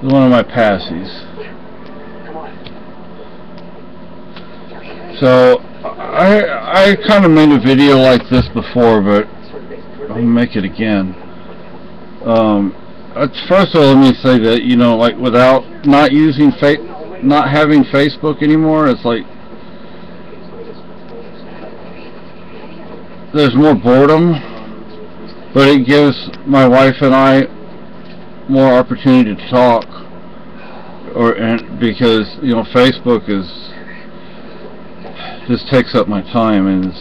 one of my passies. So I kind of made a video like this before, but I'll make it again. First of all, let me say that, you know, like, without not having Facebook anymore, it's like there's more boredom, but it gives my wife and I more opportunity to talk, because, you know, Facebook just takes up my time, and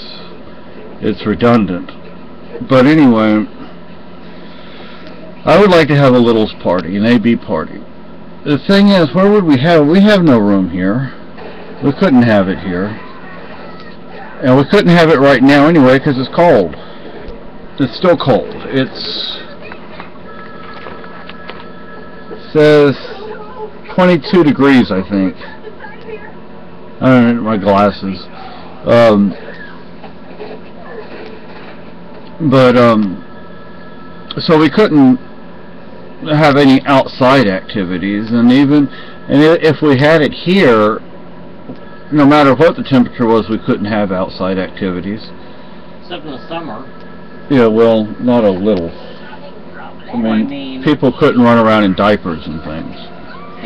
it's redundant. But anyway, I would like to have a littles party, an AB party. The thing is, where would we have it? We have no room here. We couldn't have it here. And we couldn't have it right now anyway, because it's cold. It's still cold. It says 22 degrees, I think. I don't know, my glasses. So we couldn't have any outside activities, and if we had it here, no matter what the temperature was, we couldn't have outside activities. Except in the summer. Yeah, well, not a little. I mean, people couldn't run around in diapers and things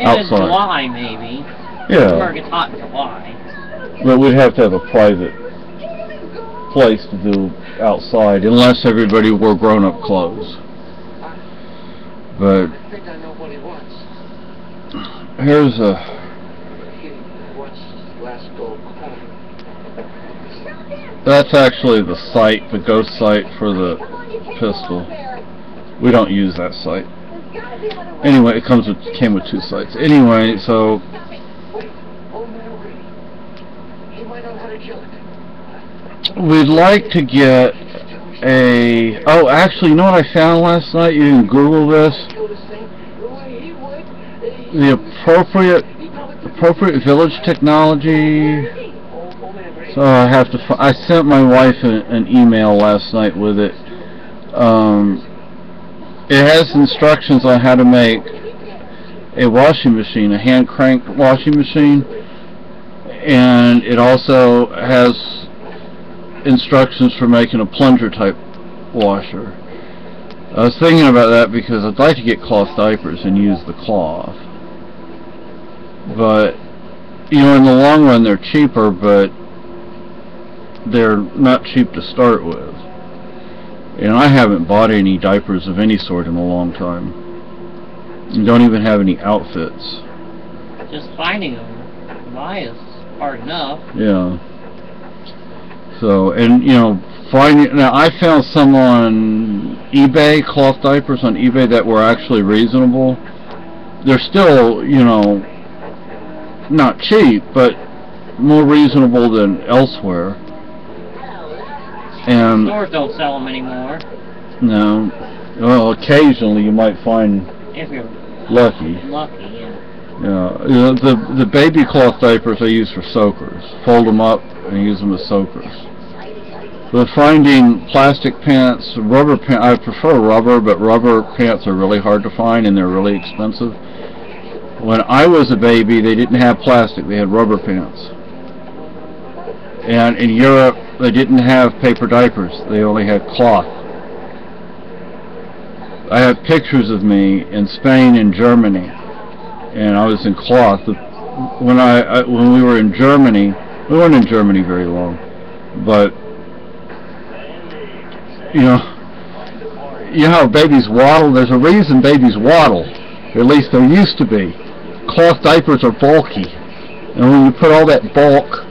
outside. In July, maybe. Yeah. It gets hot in July. But we'd have to have a private place to do outside, unless everybody wore grown-up clothes. But here's that's actually the site, the ghost site for the pistol. We don't use that site. Anyway, it came with 2 sites. Anyway, so we'd like to get oh, actually, you know what I found last night? You can Google this. The appropriate village technology. So I sent my wife an email last night with it. It has instructions on how to make a washing machine, a hand cranked washing machine, and it also has instructions for making a plunger type washer. I was thinking about that because I'd like to get cloth diapers and use the cloth, but you know, in the long run they're cheaper, but they're not cheap to start with, and I haven't bought any diapers of any sort in a long time. You don't even have any outfits. Just finding them to buy is hard enough. Yeah. So, and you know, now I found some on eBay, cloth diapers on eBay, that were actually reasonable. They're still, you know, not cheap, but more reasonable than elsewhere. And stores don't sell them anymore. No. Well, occasionally you might find, if you're lucky. Yeah. Yeah. The baby cloth diapers I use for soakers. Fold them up and use them as soakers. But finding plastic pants, rubber pants, I prefer rubber, but rubber pants are really hard to find and they're really expensive. When I was a baby, they didn't have plastic, they had rubber pants. And in Europe, they didn't have paper diapers, they only had cloth. I have pictures of me in Spain and Germany, and I was in cloth. When we were in Germany, we weren't in Germany very long, but you know how babies waddle? There's a reason babies waddle. At least there used to be. Cloth diapers are bulky, and when you put all that bulk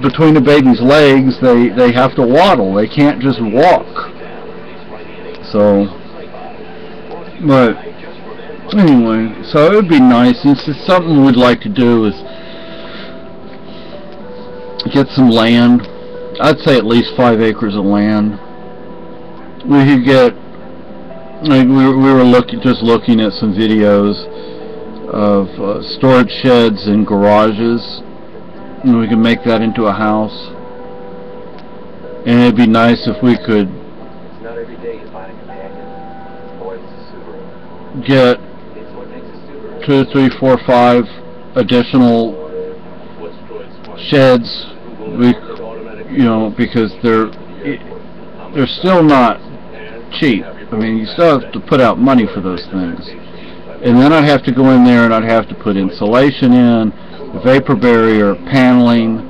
between the baby's legs, they have to waddle. They can't just walk. So, but anyway, so it would be nice. It's just something we'd like to do is get some land. I'd say at least 5 acres of land. We could get, like, we were just looking at some videos of storage sheds and garages, and we could make that into a house. And it'd be nice if we could get 2, 3, 4, 5 additional sheds. Because they're still not cheap. I mean, you still have to put out money for those things. And then I'd have to go in there and I'd have to put insulation in, vapor barrier, paneling.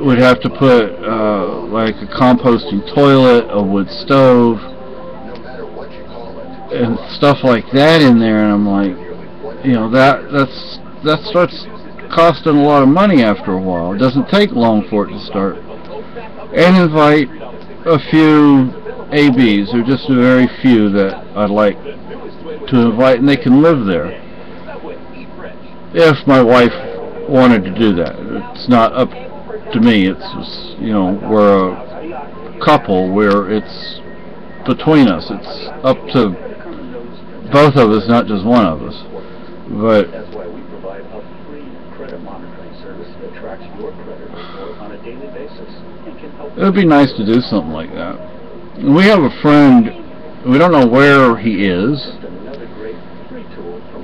We'd have to put like a composting toilet, a wood stove, and stuff like that in there. And I'm like, that starts costing a lot of money after a while. It doesn't take long for it to start. And invite a few ABs. There are just a very few that I'd like to invite, and they can live there. If my wife wanted to do that. It's not up to me. It's just, we're a couple where it's between us. It's up to both of us, not just one of us. But it would be nice to do something like that. We have a friend, we don't know where he is.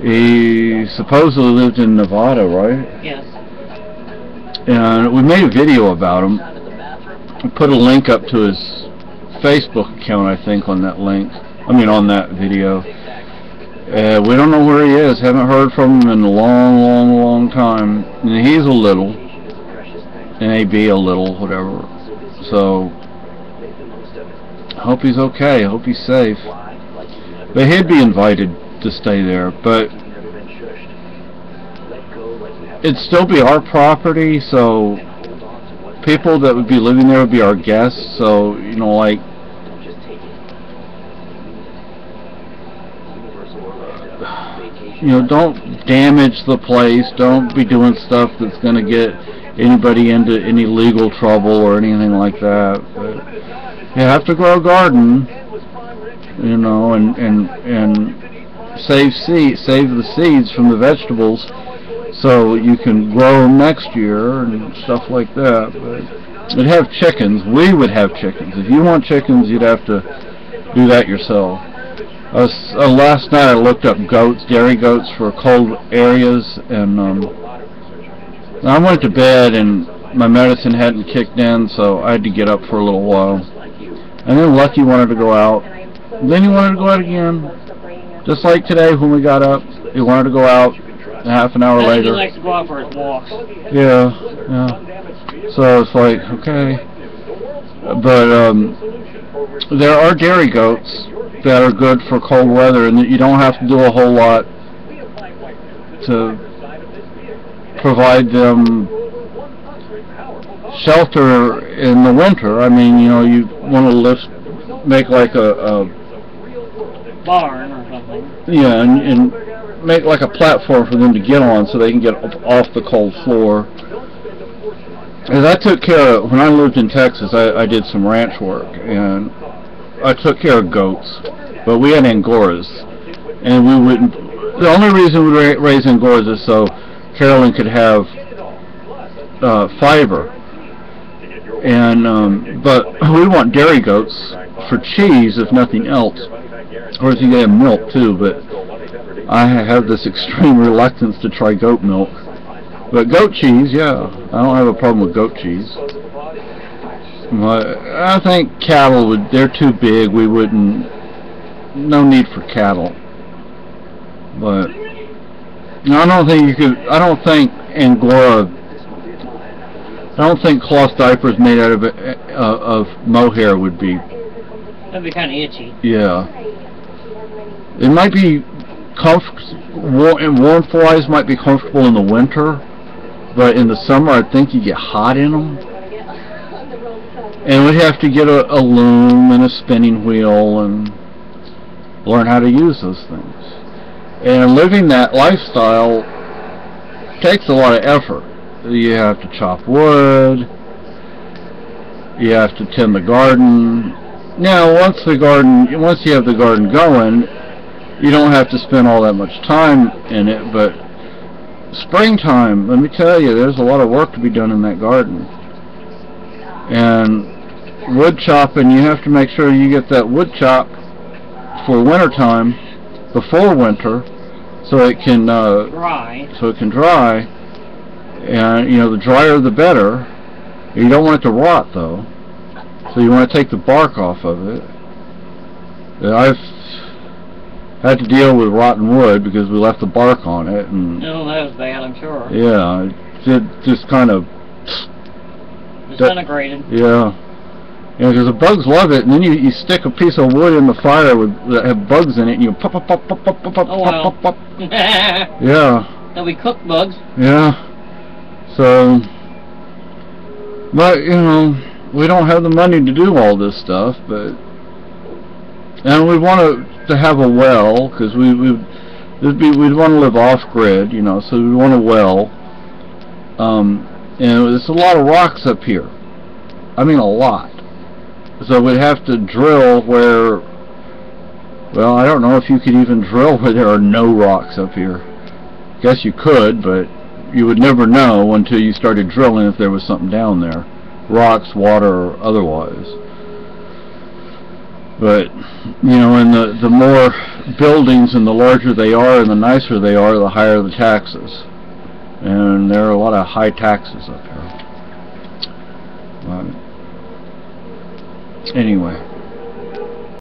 He supposedly lived in Nevada, right? Yes. And we made a video about him. We put a link up to his Facebook account, I think, on that link. On that video. We don't know where he is. Haven't heard from him in a long time. And he's a little. And AB a little, whatever. So, I hope he's okay. I hope he's safe. But he'd be invited to stay there. But it'd still be our property, so people that would be living there would be our guests. So, don't damage the place. Don't be doing stuff that's going to get anybody into any legal trouble or anything like that. But you have to grow a garden, and save the seeds from the vegetables so you can grow them next year and stuff like that. But it'd have chickens. We would have chickens. If you want chickens, you'd have to do that yourself. Last night I looked up goats, dairy goats for cold areas, and I went to bed and my medicine hadn't kicked in, so I had to get up for a little while. And then Lucky wanted to go out. Then he wanted to go out again. Just like today when we got up, he wanted to go out. Half an hour later. He likes to go out for his walks. Yeah. So it's like, okay. But there are dairy goats that are good for cold weather, and you don't have to do a whole lot to provide them shelter in the winter. You want to make like a barn or something. Yeah, and make like a platform for them to get on so they can get off the cold floor. And I took care of, when I lived in Texas, I did some ranch work, and I took care of goats, but we had Angoras, and we wouldn't, the only reason we raise Angoras is so Carolyn could have fiber, and but we want dairy goats for cheese, if nothing else. Of course, you get milk too, but I have this extreme reluctance to try goat milk. But goat cheese, yeah, I don't have a problem with goat cheese. But I think cattle they're too big. We wouldn't, no need for cattle. But I don't think cloth diapers made out of mohair would be. That'd be kind of itchy. Yeah. It might be warm flies might be comfortable in the winter, but in the summer I think you get hot in them. And we'd have to get a loom and a spinning wheel and learn how to use those things. And living that lifestyle takes a lot of effort. You have to chop wood, you have to tend the garden. Now once you have the garden going, you don't have to spend all that much time in it, but springtime, let me tell you, there's a lot of work to be done in that garden. And wood chopping, you have to make sure you get that wood chop for winter time, before winter, so it can dry. dry, and you know, the drier the better. You don't want it to rot though, so you want to take the bark off of it. I've had to deal with rotten wood because we left the bark on it, and Oh, that was bad, I'm sure. yeah, it just kind of disintegrated. Yeah. Yeah, because the bugs love it, and then you stick a piece of wood in the fire that have bugs in it, and you pop, pop, pop, pop, pop, pop, pop, Oh, well. pop, pop. Yeah. So we cook bugs. Yeah. So, but, you know, we don't have the money to do all this stuff, but, and we want to have a well, because we'd want to live off-grid, you know, so we want a well. And there's a lot of rocks up here. I mean, a lot. So we'd have to drill where, well, I don't know if you could even drill where there are no rocks up here. Guess you could, but you would never know until you started drilling if there was something down there. Rocks, water, or otherwise. But, you know, and the more buildings and the larger they are and the nicer they are, the higher the taxes. And there are a lot of high taxes up here. Anyway.